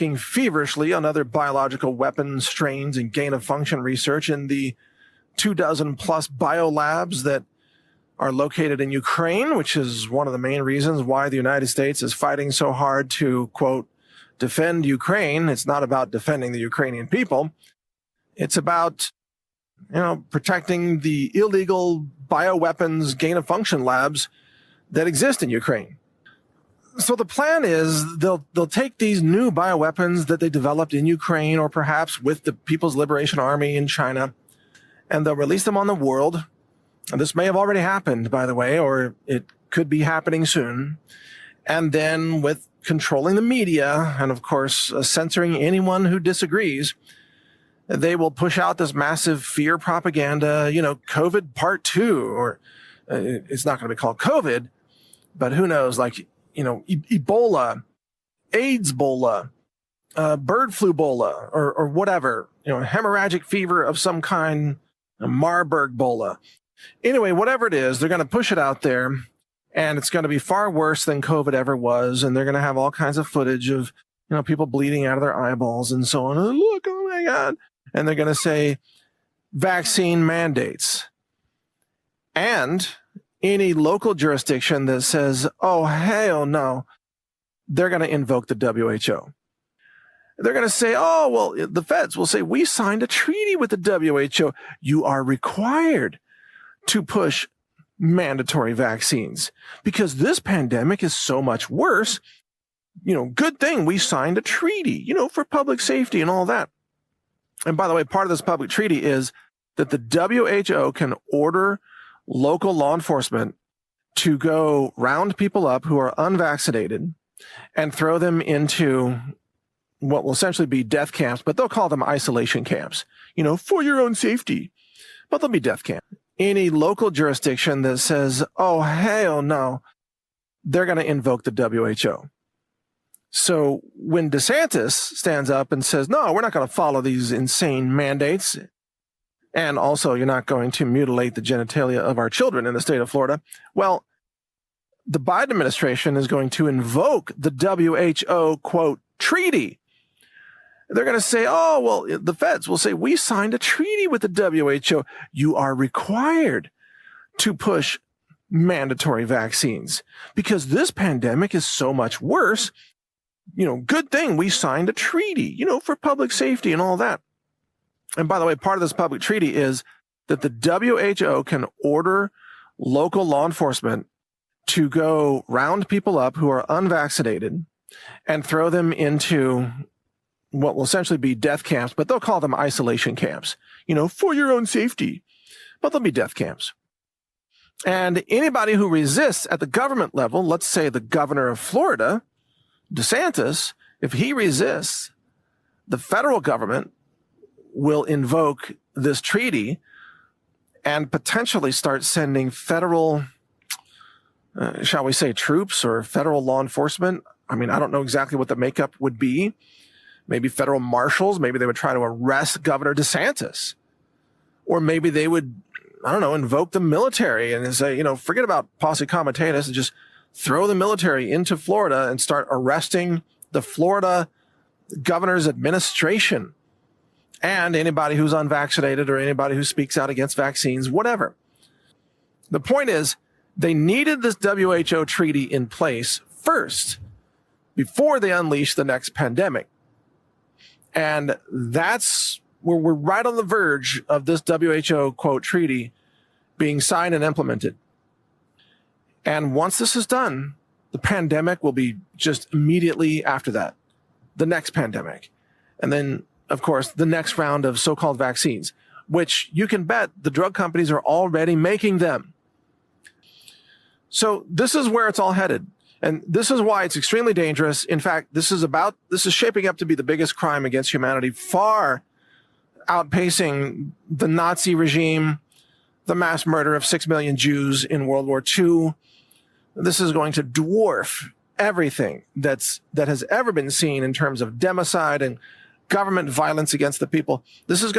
working feverishly on other biological weapons, strains, and gain-of-function research in the 24+ biolabs that are located in Ukraine, which is one of the main reasons why the United States is fighting so hard to, quote, defend Ukraine. It's not about defending the Ukrainian people. It's about, protecting the illegal bioweapons gain-of-function labs that exist in Ukraine. So the plan is they'll take these new bioweapons that they developed in Ukraine or perhaps with the People's Liberation Army in China, and they'll release them on the world. And this may have already happened, by the way, or it could be happening soon. And then with controlling the media and, of course, censoring anyone who disagrees, they will push out this massive fear propaganda, COVID part 2, or it's not going to be called COVID, but who knows, like, Ebola, AIDS-bola, bird flu-bola, or whatever, hemorrhagic fever of some kind, Marburg-bola. Anyway, whatever it is, they're going to push it out there, and it's going to be far worse than COVID ever was, and they're going to have all kinds of footage of, people bleeding out of their eyeballs and so on. Oh, look, oh my God. And they're going to say vaccine mandates. And any local jurisdiction that says, oh, hell no, they're going to invoke the WHO. They're going to say, oh, well, the feds will say, we signed a treaty with the WHO. You are required to push mandatory vaccines because this pandemic is so much worse. Good thing we signed a treaty, for public safety and all that. And by the way, part of this public treaty is that the WHO can order local law enforcement to go round people up who are unvaccinated and throw them into what will essentially be death camps, but they'll call them isolation camps, for your own safety, but they'll be death camps. Any local jurisdiction that says, oh, hell no, they're going to invoke the WHO. So when DeSantis stands up and says, no, we're not going to follow these insane mandates, and also you're not going to mutilate the genitalia of our children in the state of Florida, well, the Biden administration is going to invoke the WHO, quote, treaty. They're going to say, oh, well, the feds will say, we signed a treaty with the WHO. You are required to push mandatory vaccines because this pandemic is so much worse. Good thing we signed a treaty, for public safety and all that. And by the way, part of this public treaty is that the WHO can order local law enforcement to go round people up who are unvaccinated and throw them into what will essentially be death camps, but they'll call them isolation camps, for your own safety, but they'll be death camps. And anybody who resists at the government level, let's say the governor of Florida, DeSantis, if he resists, the federal government will invoke this treaty and potentially start sending federal, shall we say, troops or federal law enforcement. I mean, I don't know exactly what the makeup would be. Maybe federal marshals. Maybe they would try to arrest Governor DeSantis. Or maybe they would, invoke the military and say, forget about posse comitatus and just throw the military into Florida and start arresting the Florida governor's administration and anybody who's unvaccinated or anybody who speaks out against vaccines, whatever. The point is, they needed this WHO treaty in place first before they unleashed the next pandemic. And that's where we're right on the verge of this WHO, quote, treaty being signed and implemented. And once this is done, the pandemic will be just immediately after that, the next pandemic. And then, of course, the next round of so-called vaccines, which you can bet the drug companies are already making them. So this is where it's all headed. And this is why it's extremely dangerous. In fact, this is shaping up to be the biggest crime against humanity, far outpacing the Nazi regime, the mass murder of 6 million Jews in World War II. This is going to dwarf everything that has ever been seen in terms of democide and government violence against the people. This is going